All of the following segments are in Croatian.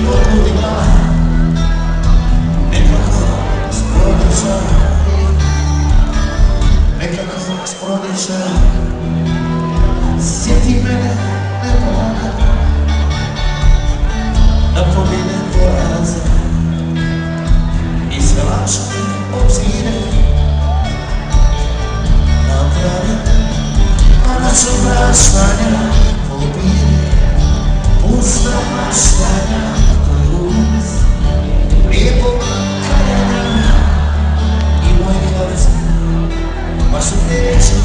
godinama nekako sprodiša, sjeti mene nepomoga, napomine poraze i sve lačne obzire napravi, a naču praštanja pobire, pusta maštanja kruz, lijepog kaljanja i moj glavci, baš su teče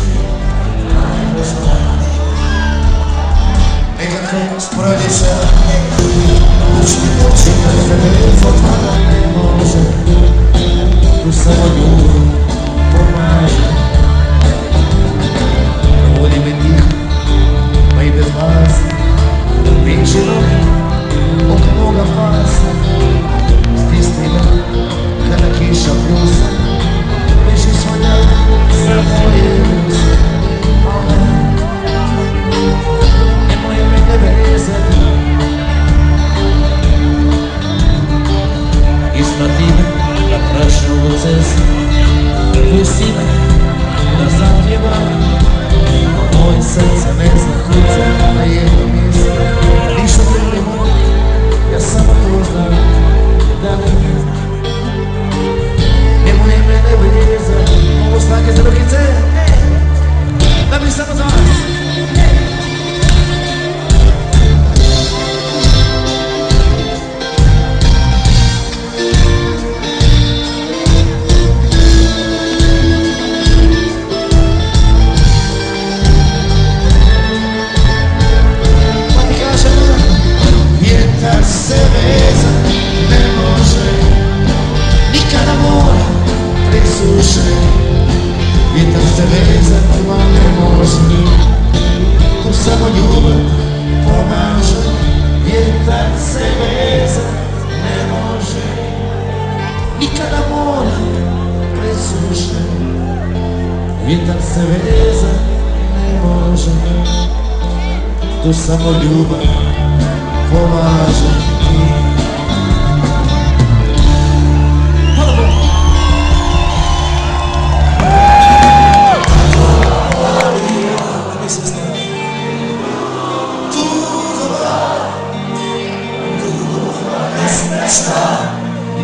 najpoznati. Nekako sprodiša, učni oči kad telefon tada ne može, tu samo ljubav pomaže. Vodi me tiho, pa i bez vas, priči noge od moga pasa. Stisni me kada kiša pljusa, veši svoj dan za moje ruse. Nemoj me vezati, isprati me na prašnu cestu, pusti me da zapjevam. Moje srce ne zna kuca na jedno mjesto, ništa te ne mogu, ja samo to znam da ne znam. Nemoj mene vezati, ovo snage za rukice, da mi samo za vas. Vjetar se vezat ne može, nikada mora presuše. Vjetar se vezat ne može, tu samo ljubav pomaže. Vjetar se vezat ne može, nikada mora presuše. Vjetar se vezat ne može, tu samo ljubav pomaže.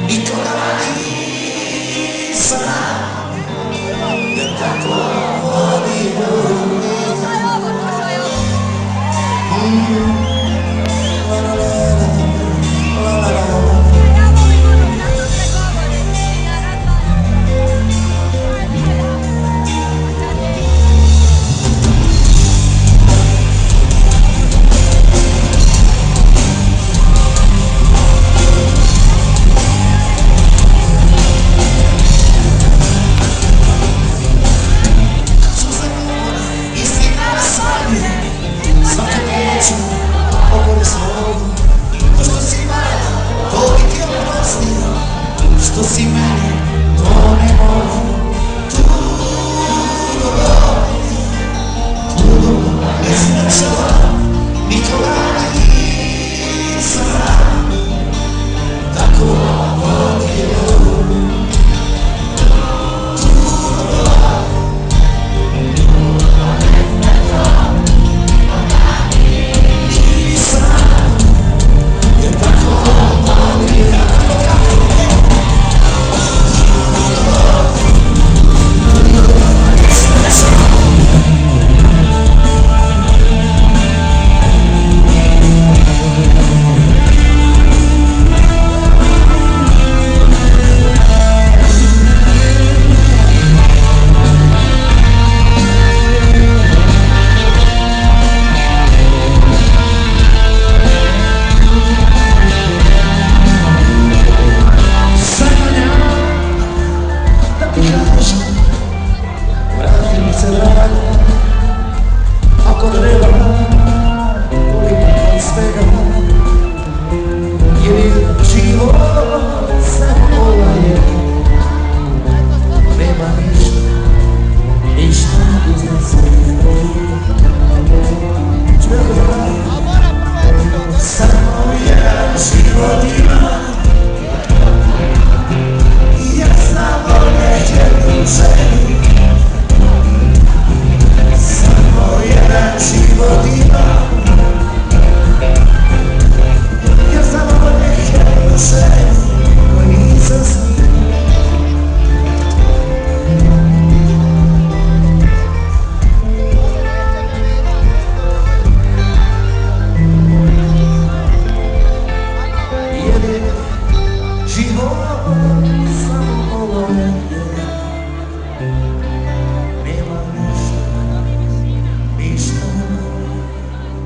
I to nisam, jer tako volim. samo ovo je, nema ništa, ništa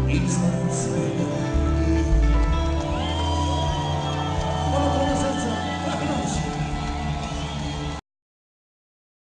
iznad